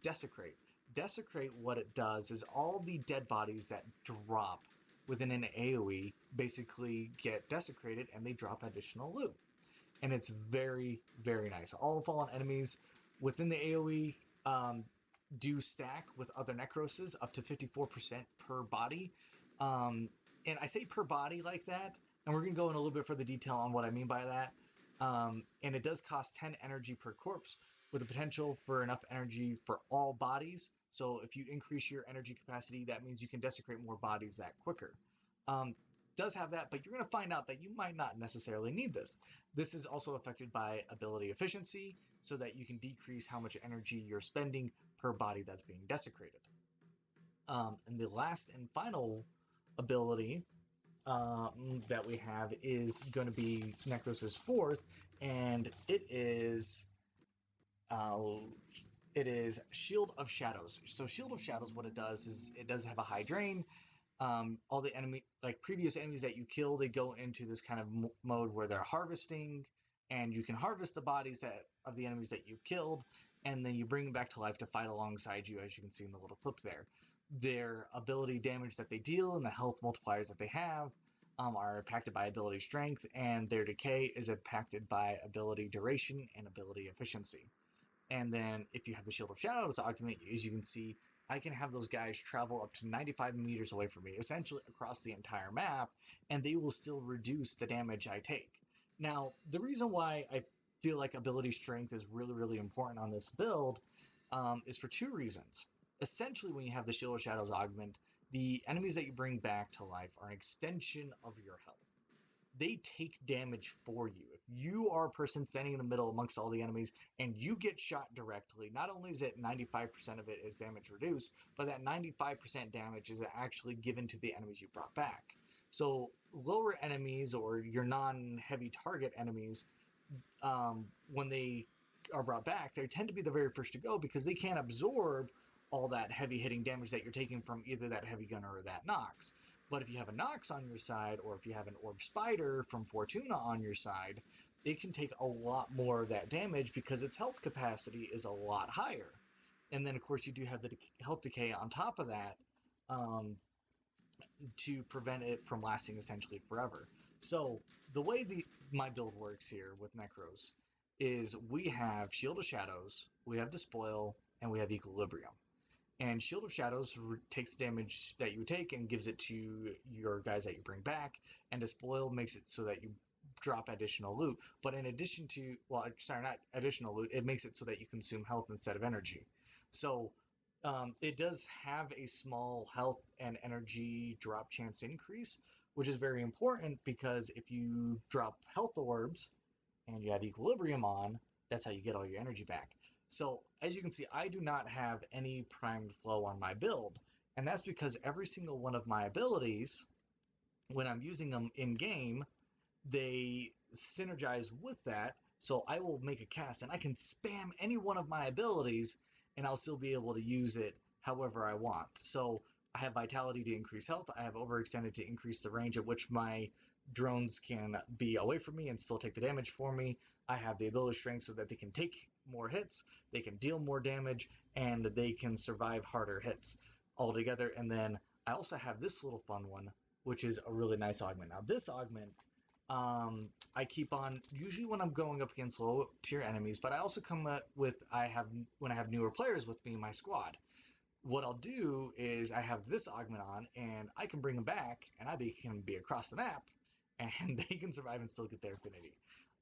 Desecrate. Desecrate, what it does is all the dead bodies that drop within an AoE basically get desecrated and they drop additional loot. And it's very, very nice. All fallen enemies within the AoE do stack with other Necroses up to 54% per body. And I say per body like that, and we're going to go in a little bit further detail on what I mean by that. And it does cost 10 energy per corpse, with the potential for enough energy for all bodies. So if you increase your energy capacity, that means you can desecrate more bodies that quicker. Does have that, but you're going to find out that you might not necessarily need this. This is also affected by ability efficiency, so that you can decrease how much energy you're spending per body that's being desecrated. And the last and final ability that we have is going to be Nekros' fourth, and it is Shield of Shadows. So Shield of Shadows, what it does is it does have a high drain. All the previous enemies that you kill, they go into this kind of mode where they're harvesting, and you can harvest the bodies of the enemies that you've killed, and then you bring them back to life to fight alongside you, as you can see in the little clip there. Their ability damage that they deal and the health multipliers that they have are impacted by ability strength, and their decay is impacted by ability duration and ability efficiency. And then if you have the Shield of Shadows augment, as you can see, I can have those guys travel up to 95 meters away from me, essentially across the entire map, and they will still reduce the damage I take. Now, the reason why I feel like ability strength is really, really important on this build is for two reasons. Essentially, when you have the Shield of Shadows augment, the enemies that you bring back to life are an extension of your health. They take damage for you. If you are a person standing in the middle amongst all the enemies and you get shot directly, not only is it 95% of it is damage reduced, but that 95% damage is actually given to the enemies you brought back. So lower enemies or your non-heavy target enemies, when they are brought back, they tend to be the very first to go because they can't absorb all that heavy hitting damage that you're taking from either that heavy gunner or that Nox. But if you have a Nox on your side, or if you have an Orb Spider from Fortuna on your side, it can take a lot more of that damage because its health capacity is a lot higher. And then, of course, you do have the health decay on top of that to prevent it from lasting essentially forever. So the way my build works here with Nekros is we have Shield of Shadows, we have Despoil, and we have Equilibrium. And Shield of Shadows takes the damage that you take and gives it to your guys that you bring back, and Despoil makes it so that you drop additional loot. But in addition to, well, sorry, not additional loot, it makes it so that you consume health instead of energy. So it does have a small health and energy drop chance increase, which is very important because if you drop health orbs and you have Equilibrium on, that's how you get all your energy back. So as you can see, I do not have any primed flow on my build, and that's because every single one of my abilities, when I'm using them in game, they synergize with that. So I will make a cast and I can spam any one of my abilities and I'll still be able to use it however I want. So I have Vitality to increase health, I have Overextended to increase the range at which my drones can be away from me and still take the damage for me. I have the ability strength so that they can take more hits, they can deal more damage, and they can survive harder hits altogether. And then I also have this little fun one, which is a really nice augment. Now this augment, I keep on usually when I'm going up against low tier enemies, but I also come up with when I have newer players with me in my squad. What I'll do is I have this augment on, and I can bring them back, and can be across the map, and they can survive and still get their affinity.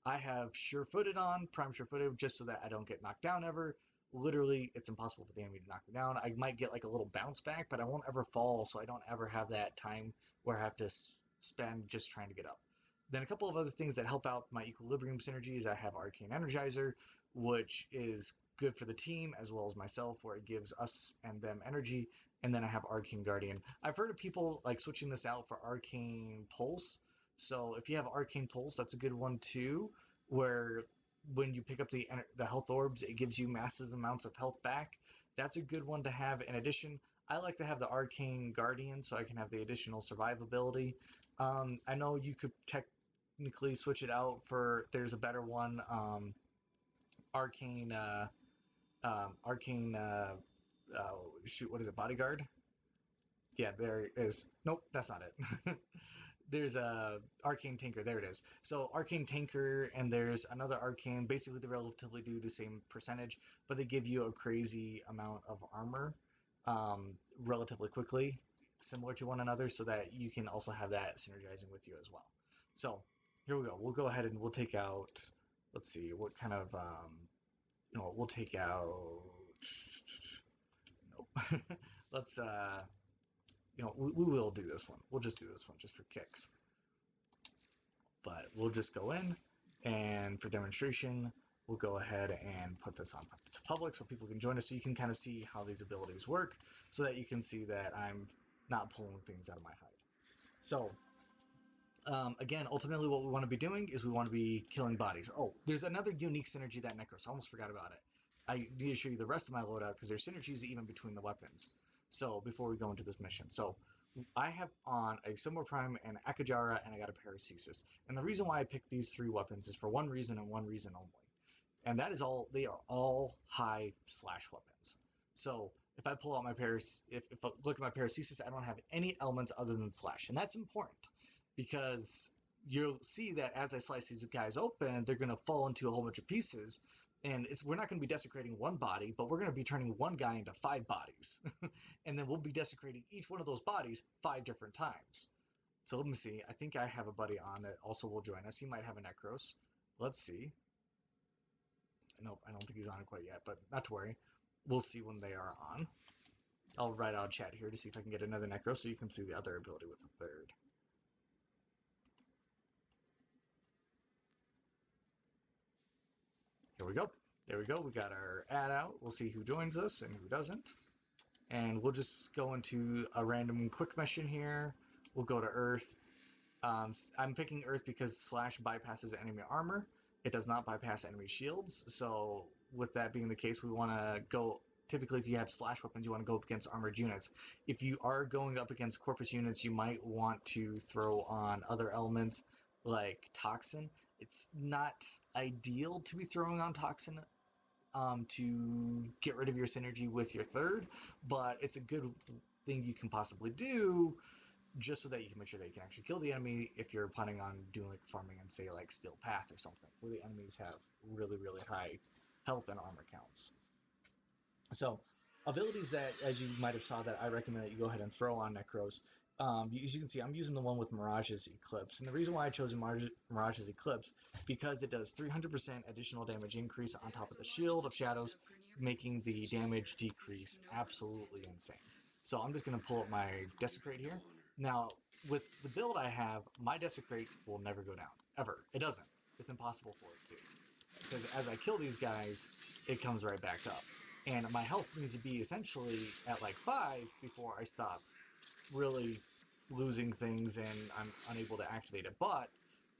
I have Sure-Footed on, Prime Sure-Footed, just so that I don't get knocked down ever. Literally, it's impossible for the enemy to knock me down. I might get like a little bounce back, but I won't ever fall, so I don't ever have that time where I have to spend just trying to get up. Then a couple of other things that help out my Equilibrium synergies, I have Arcane Energizer, which is good for the team as well as myself, where it gives us and them energy. And then I have Arcane Guardian. I've heard of people like switching this out for Arcane Pulse. So if you have Arcane Pulse, that's a good one too, where when you pick up the health orbs, it gives you massive amounts of health back. That's a good one to have. In addition, I like to have the Arcane Guardian so I can have the additional survivability. I know you could technically switch it out for, there's a better one, Arcane shoot, what is it, bodyguard? Yeah, there it is. Nope, that's not it. There's a Arcane Tanker. There it is. So Arcane Tanker, and there's another Arcane. Basically, they relatively do the same percentage, but they give you a crazy amount of armor relatively quickly, similar to one another, so that you can also have that synergizing with you as well. So here we go. We'll go ahead and we'll take out. Let's see what kind of. We'll take out. Nope. Let's. We will do this one. We'll just do this one just for kicks. But we'll just go in, and for demonstration, we'll go ahead and put this on to public so people can join us, so you can kind of see how these abilities work, so that you can see that I'm not pulling things out of my hide. So, again, ultimately what we want to be doing is we want to be killing bodies. Oh, there's another unique synergy that Nekros. I almost forgot about it. I need to show you the rest of my loadout because there's synergies even between the weapons. So before we go into this mission, so I have on a Silver Prime and Akajara, and I got a Paracesis. And the reason why I picked these three weapons is for one reason and one reason only. And that is all, they are all high slash weapons. So if I pull out my if I look at my Paracesis, I don't have any elements other than slash. And that's important because you'll see that as I slice these guys open, they're going to fall into a whole bunch of pieces. And we're not going to be desecrating one body, but we're going to be turning one guy into 5 bodies. And then we'll be desecrating each one of those bodies 5 different times. So let me see. I think I have a buddy on that also will join us. He might have a Nekros. Let's see. Nope, I don't think he's on it quite yet, but not to worry. We'll see when they are on. I'll write out chat here to see if I can get another Nekros so you can see the other ability with the third. Here we go. There we go. We got our ad out. We'll see who joins us and who doesn't. And we'll just go into a random quick mission here. We'll go to Earth. I'm picking Earth because slash bypasses enemy armor. It does not bypass enemy shields. So with that being the case, we want to go, typically if you have slash weapons, you want to go up against armored units. If you are going up against corpus units, you might want to throw on other elements like Toxin. It's not ideal to be throwing on Toxin to get rid of your synergy with your third, but it's a good thing you can possibly do just so that you can make sure that you can actually kill the enemy if you're planning on doing like farming and say like Steel Path or something, where the enemies have really, really high health and armor counts. So abilities that, as you might have saw, that I recommend that you go ahead and throw on Nekros. As you can see, I'm using the one with Mirage's Eclipse. And the reason why I chose Mirage's Eclipse, because it does 300% additional damage increase on top of the Shield of Shadows, making the damage decrease absolutely insane. So I'm just going to pull up my Desecrate here. Now, with the build I have, my Desecrate will never go down. Ever. It doesn't. It's impossible for it to. Because as I kill these guys, it comes right back up. And my health needs to be essentially at like 5 before I stop really losing things and I'm unable to activate it. But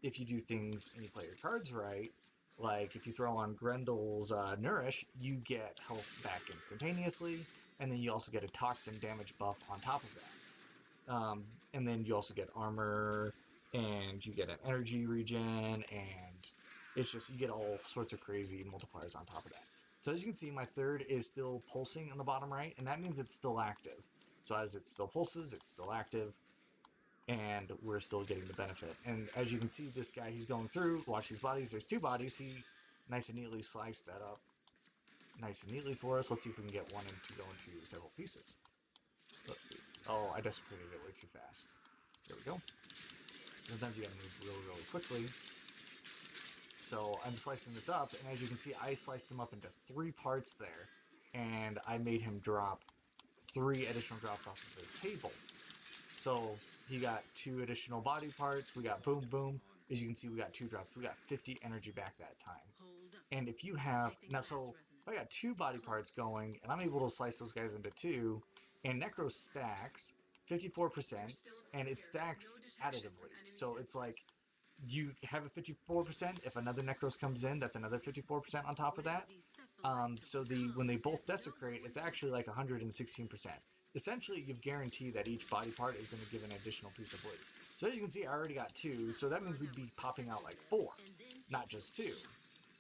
if you do things and you play your cards right, like if you throw on Grendel's Nourish, you get health back instantaneously, and then you also get a Toxin damage buff on top of that. And then you also get armor, and you get an energy regen, and it's just, you get all sorts of crazy multipliers on top of that. So as you can see, my third is still pulsing in the bottom right, and that means it's still active. So as it still pulses, it's still active, and we're still getting the benefit. And as you can see, this guy, he's going through, watch these bodies, there's 2 bodies, he nice and neatly sliced that up nice and neatly for us. Let's see if we can get one to go into several pieces. Let's see. Oh, I desecrated it way too fast. There we go. Sometimes you gotta move really, really quickly. So I'm slicing this up, and as you can see, I sliced him up into 3 parts there, and I made him drop 3 additional drops off of his table. So he got 2 additional body parts. We got boom, boom. As you can see, we got 2 drops. We got 50 energy back that time. And if you have, now so if I got 2 body parts going, and I'm able to slice those guys into 2, and Nekros stacks 54%, and it stacks additively. So it's like, you have a 54%, if another Nekros comes in, that's another 54% on top of that. So when they both desecrate, it's actually like 116%. Essentially, you've guaranteed that each body part is going to give an additional piece of loot. So as you can see, I already got 2, so that means we'd be popping out like 4, not just 2.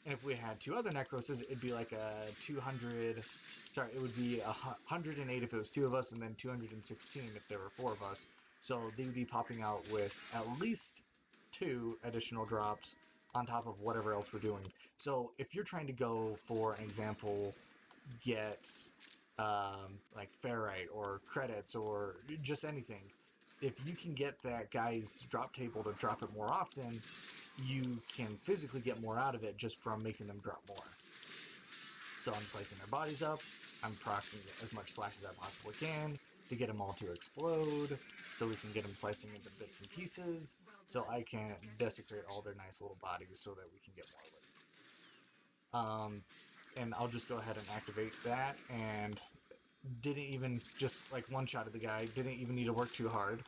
And if we had 2 other Necroses, it'd be like a 200. Sorry, it would be 108 if it was 2 of us, and then 216 if there were 4 of us. So they would be popping out with at least 2 additional drops on top of whatever else we're doing. So if you're trying to go, for an example, get like ferrite or credits or just anything, if you can get that guy's drop table to drop it more often, you can physically get more out of it just from making them drop more. So I'm slicing their bodies up, I'm proccing as much slash as I possibly can to get them all to explode, so we can get them slicing into bits and pieces, so I can desecrate all their nice little bodies so that we can get more loot. And I'll just go ahead and activate that, and didn't even, just like one-shot of the guy, didn't even need to work too hard.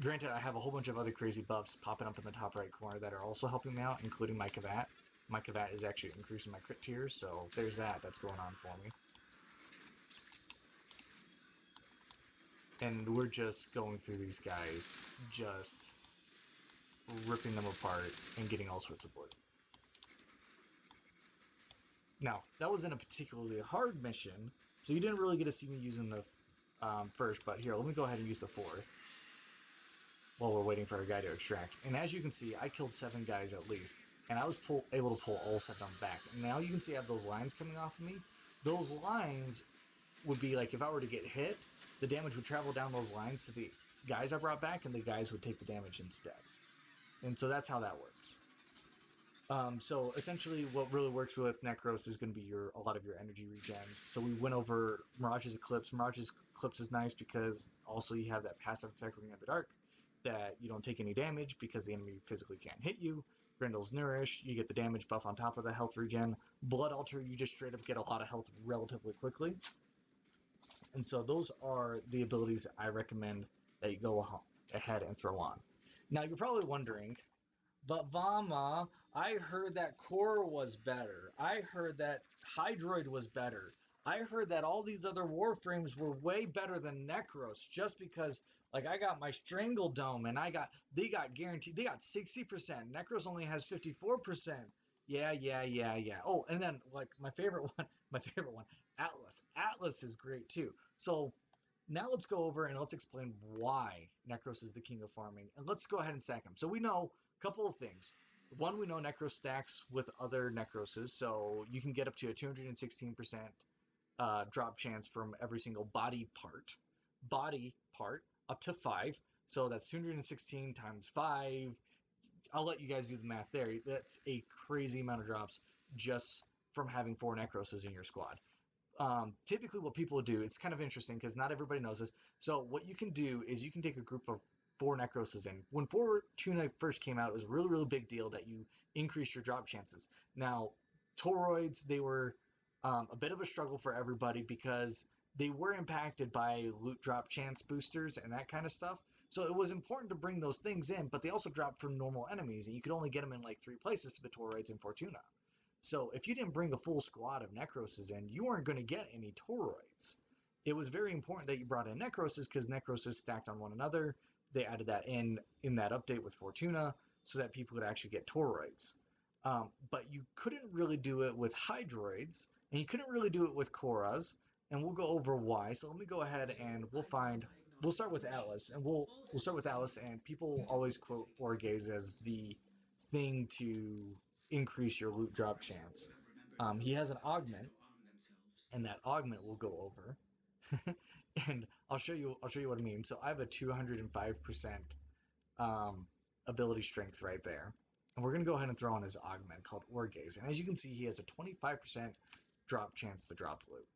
Granted, I have a whole bunch of other crazy buffs popping up in the top right corner that are also helping me out, including my Kavat. My Kavat is actually increasing my crit tiers, so there's that's going on for me. And we're just going through these guys, just ripping them apart and getting all sorts of loot. Now, that wasn't a particularly hard mission, so you didn't really get to see me using the first, but here, let me go ahead and use the fourth while we're waiting for our guy to extract. And as you can see, I killed 7 guys at least, and I was able to pull all 7 of them back. And now you can see I have those lines coming off of me. Those lines would be like, if I were to get hit, the damage would travel down those lines to the guys I brought back, and the guys would take the damage instead. And so that's how that works. So essentially what really works with Nekros is going to be a lot of your energy regens. So we went over Mirage's Eclipse. Mirage's Eclipse is nice because also you have that passive effect Ring of the Dark, that you don't take any damage because the enemy physically can't hit you. Grendel's Nourish, you get the damage buff on top of the health regen. Blood Altar, you just straight up get a lot of health relatively quickly. And so those are the abilities I recommend that you go ahead and throw on. Now you're probably wondering, but Vama, I heard that Khora was better. I heard that Hydroid was better. I heard that all these other Warframes were way better than Nekros, just because, like, I got my Strangle Dome and they got guaranteed, they got 60%. Nekros only has 54%. Yeah. Oh, and then, like, my favorite one, Atlas. Atlas is great too. So now let's go over and let's explain why Nekros is the king of farming, and let's go ahead and stack them. So we know a couple of things. One, we know Nekros stacks with other Nekroses, so you can get up to a 216% drop chance from every single body part up to 5. So that's 216 times 5. I'll let you guys do the math there. That's a crazy amount of drops just from having 4 Nekroses in your squad. Typically what people do, it's kind of interesting because not everybody knows this. So what you can do is you can take a group of 4 Nekroses in. When Fortuna first came out, it was a really, really big deal that you increase your drop chances. Now, Toroids, they were a bit of a struggle for everybody because they were impacted by loot drop chance boosters and that kind of stuff. So it was important to bring those things in, but they also dropped from normal enemies, and you could only get them in like 3 places for the Toroids and Fortuna. So if you didn't bring a full squad of Nekroses in, you weren't going to get any Toroids. It was very important that you brought in Nekroses because Nekroses stacked on one another. They added that in that update with Fortuna so that people could actually get Toroids. But you couldn't really do it with Hydroids, and you couldn't really do it with Khoras, and we'll go over why. So let me go ahead and we'll start with Atlas, and we'll start with Atlas, and people always quote Orgaze as the thing to increase your loot drop chance. He has an augment, and that augment we'll go over. And I'll show you what I mean. So I have a 205% ability strength right there. And we're going to go ahead and throw on his augment called Orgaze. And as you can see, he has a 25% drop chance to drop loot.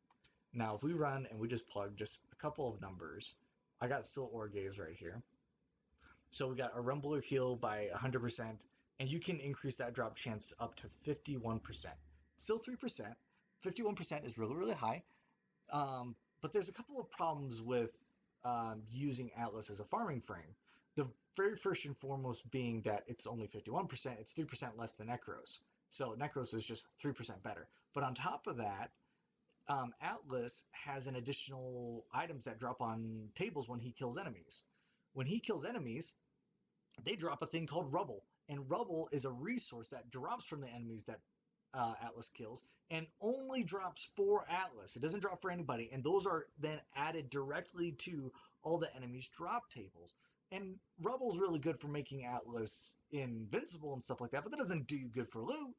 Now, if we run and we just plug just a couple of numbers, I got still Orgaze right here. So we got a Rumbler heal by 100%, and you can increase that drop chance up to 51%. Still 3%. 51% is really, really high. But there's a couple of problems with using Atlas as a farming frame. The very first and foremost being that it's only 51%, it's 3% less than Nekros. So Nekros is just 3% better. But on top of that, Atlas has an additional items that drop on tables when he kills enemies. When he kills enemies, they drop a thing called rubble. And rubble is a resource that drops from the enemies that Atlas kills, and only drops for Atlas. It doesn't drop for anybody, and those are then added directly to all the enemies' drop tables. And rubble's really good for making Atlas invincible and stuff like that, but that doesn't do you good for loot.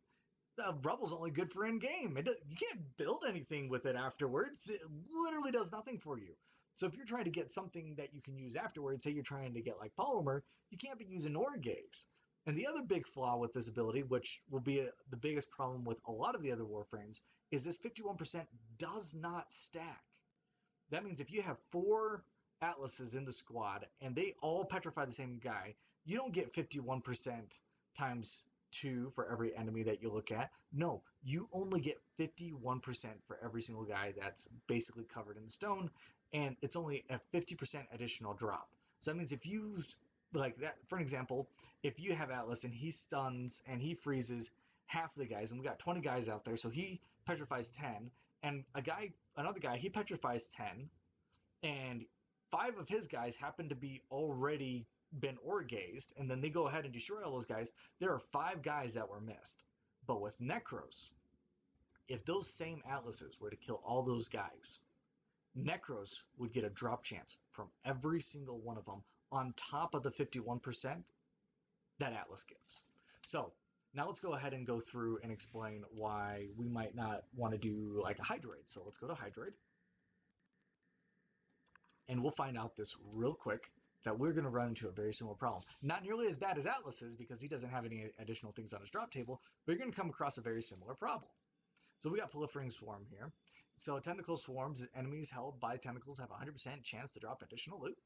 Rubble's only good for in-game. You can't build anything with it afterwards. It literally does nothing for you. So if you're trying to get something that you can use afterwards, say you're trying to get like polymer, you can't be using Orgaze. And the other big flaw with this ability, which will be the biggest problem with a lot of the other Warframes, is this 51% does not stack. That means if you have 4 Atlases in the squad and they all petrify the same guy, you don't get 51% times 2 for every enemy that you look at. No, you only get 51% for every single guy that's basically covered in stone, and it's only a 50% additional drop. So that means if you, like that, for an example, if you have Atlas and he stuns and he freezes half the guys, and we got 20 guys out there, so he petrifies 10, and another guy, he petrifies 10, and 5 of his guys happen to be already been orgazed, and then they go ahead and destroy all those guys. There are 5 guys that were missed. But with Nekros, if those same Atlases were to kill all those guys, Nekros would get a drop chance from every single one of them on top of the 51% that Atlas gives. So now let's go ahead and go through and explain why we might not want to do like a Hydroid. So let's go to Hydroid. And we'll find out this real quick, that we're going to run into a very similar problem. Not nearly as bad as Atlas is, because he doesn't have any additional things on his drop table, but you're going to come across a very similar problem. So we got Proliferating Swarm here. So Tentacle Swarms, enemies held by tentacles have a 100% chance to drop additional loot.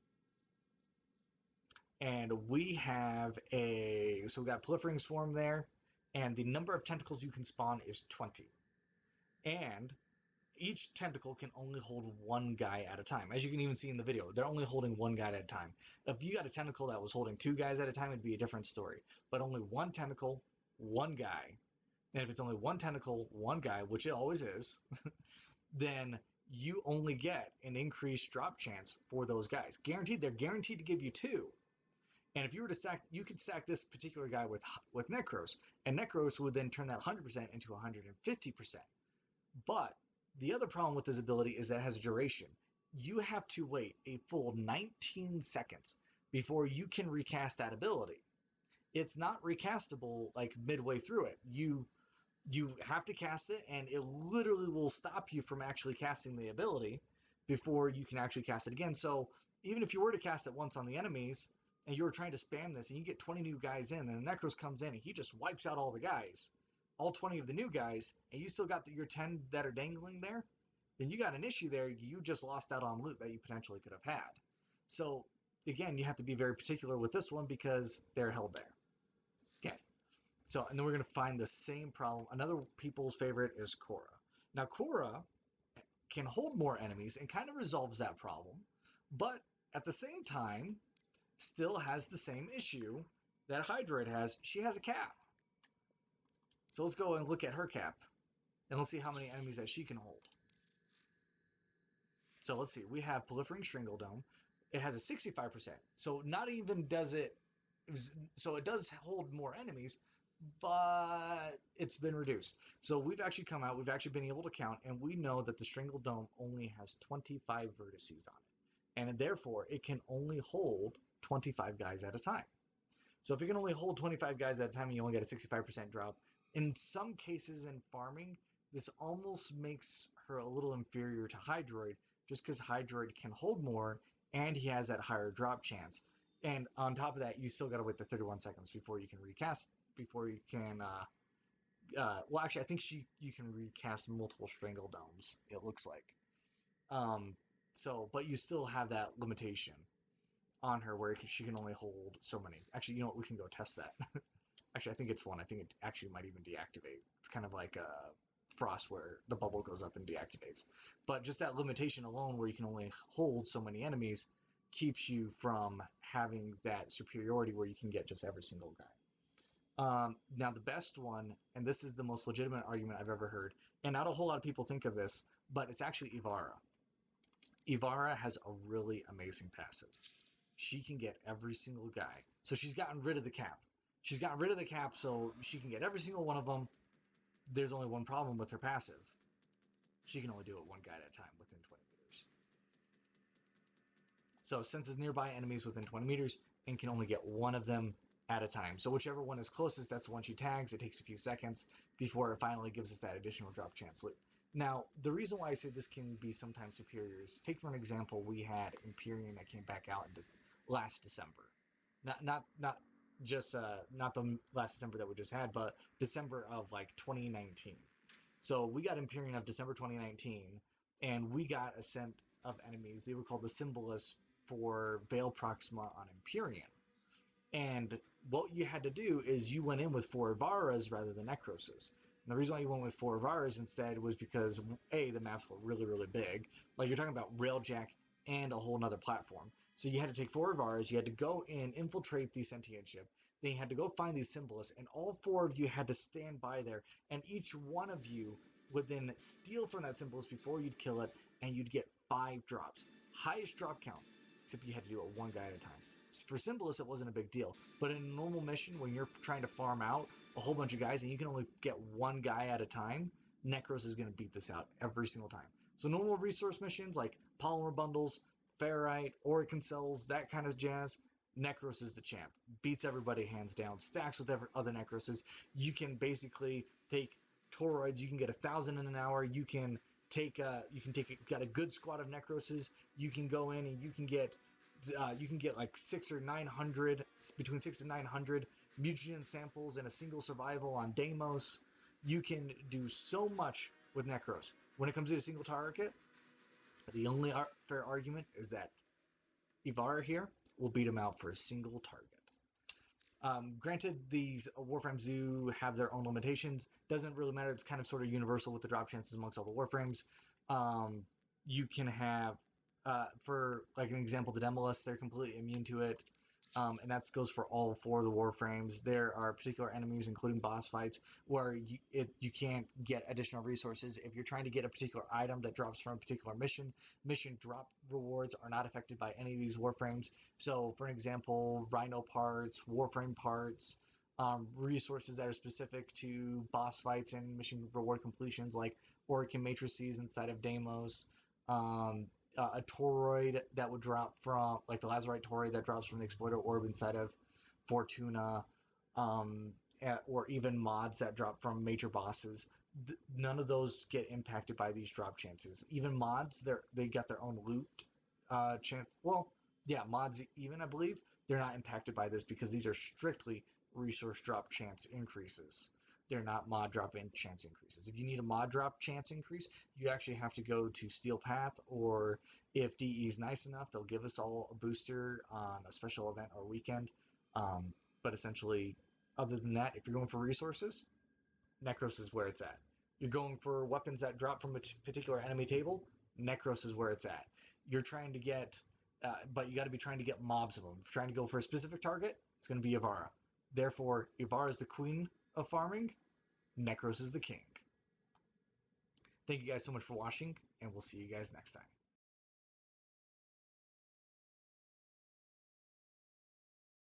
And we have so we got Proliferating Swarm there, and the number of tentacles you can spawn is 20. And each tentacle can only hold 1 guy at a time. As you can even see in the video, they're only holding 1 guy at a time. If you got a tentacle that was holding 2 guys at a time, it'd be a different story. But only 1 tentacle, 1 guy. And if it's only 1 tentacle, 1 guy, which it always is, then you only get an increased drop chance for those guys. Guaranteed, they're guaranteed to give you 2. And if you were to stack, you could stack this particular guy with Nekros, and Nekros would then turn that 100% into 150%. But the other problem with this ability is that it has a duration. You have to wait a full 19 seconds before you can recast that ability. It's not recastable like midway through it. You have to cast it, and it literally will stop you from actually casting the ability before you can actually cast it again. So even if you were to cast it once on the enemies, and you were trying to spam this, and you get 20 new guys in, and the Nekros comes in, and he just wipes out all the guys, all 20 of the new guys, and you still got your 10 that are dangling there, then you got an issue there. You just lost out on loot that you potentially could have had. So again, you have to be very particular with this one because they're held there. Okay. So, and then we're going to find the same problem. Another people's favorite is Khora. Now, Khora can hold more enemies and kind of resolves that problem, but at the same time, still has the same issue that Hydroid has. She has a cap. So let's go and look at her cap, and let's see how many enemies that she can hold. So let's see. We have Proliferating Stringledome. It has a 65%. So not even does it... So it does hold more enemies, but it's been reduced. So we've actually come out, we've actually been able to count, and we know that the Stringledome only has 25 vertices on it. And therefore, it can only hold 25 guys at a time. So if you can only hold 25 guys at a time and you only get a 65% drop, in some cases in farming, this almost makes her a little inferior to Hydroid, just because Hydroid can hold more and he has that higher drop chance. And on top of that, you still got to wait the 31 seconds before you can recast, before you can, well, actually, I think you can recast multiple Strangledomes, it looks like. But you still have that limitation on her where she can only hold so many. Actually, you know what? We can go test that. Actually, I think it's 1. I think it actually might even deactivate. It's kind of like a Frost where the bubble goes up and deactivates. But just that limitation alone where you can only hold so many enemies keeps you from having that superiority where you can get just every single guy. Now, the best one, and this is the most legitimate argument I've ever heard, and not a whole lot of people think of this, but it's actually Ivara. Ivara has a really amazing passive. she can get every single guy. So she's gotten rid of the cap. She's gotten rid of the cap so she can get every single one of them. There's only one problem with her passive. She can only do it one guy at a time within 20 meters. So senses nearby enemies within 20 meters and can only get one of them at a time. So whichever one is closest, that's the one she tags. It takes a few seconds before it finally gives us that additional drop chance loot. Now, the reason why I say this can be sometimes superior is, take for an example, we had Empyrean that came back out in this last December. Not just not the last December that we just had, but December of like 2019. So we got Empyrean of December 2019, and we got a set of enemies. They were called the Symbolists for Veil Proxima on Empyrean. And what you had to do is you went in with 4 Ivaras rather than Necroses. And the reason why you went with 4 Ivaras instead was because, A, the maps were really, really big. Like, you're talking about Railjack and a whole nother platform. So you had to take 4 Ivaras, you had to go in, infiltrate the sentient ship, then you had to go find these Symbolists, and all 4 of you had to stand by there, and each one of you would then steal from that Symbolist before you'd kill it, and you'd get 5 drops. Highest drop count, except you had to do it one guy at a time. For Symbolists, it wasn't a big deal. But in a normal mission, when you're trying to farm out a whole bunch of guys and you can only get one guy at a time, Nekros is going to beat this out every single time. So normal resource missions like Polymer Bundles, Ferrite, Oricon Cells, that kind of jazz, Nekros is the champ. Beats everybody hands down. Stacks with other Nekroses. You can basically take toroids. You can get 1,000 in an hour. You can got a good squad of Nekroses. You can go in and you can get like 600 or 900, between 600 and 900 mutagen samples in a single survival on Deimos. You can do so much with Nekros. When it comes to a single target, the only fair argument is that Ivara here will beat him out for a single target. Granted, these Warframes do have their own limitations. Doesn't really matter. It's kind of sort of universal with the drop chances amongst all the Warframes. You can have, for like an example, the Demolists, they're completely immune to it. And that goes for all 4 of the Warframes. There are particular enemies, including boss fights, where you can't get additional resources. If you're trying to get a particular item that drops from a particular mission drop rewards are not affected by any of these Warframes. So, for an example, Rhino parts, Warframe parts, resources that are specific to boss fights and mission reward completions, like Oricon matrices inside of Deimos, a toroid that would drop from, like the Lazarite toroid that drops from the Exploiter Orb inside of Fortuna, or even mods that drop from major bosses. None of those get impacted by these drop chances. Even mods, they got their own loot chance. Well, yeah, mods even, I believe, they're not impacted by this because these are strictly resource drop chance increases. They're not mod drop in chance increases. If you need a mod drop chance increase, you actually have to go to Steel Path, or if DE is nice enough, they'll give us all a booster on a special event or weekend. But essentially, other than that, if you're going for resources, Nekros is where it's at. You're going for weapons that drop from a particular enemy table, Nekros is where it's at. You're trying to get, but you got to be trying to get mobs of them. If you're trying to go for a specific target, it's going to be Ivara. Therefore, Ivara is the queen of farming, Nekros is the king. Thank you guys so much for watching, and we'll see you guys next time.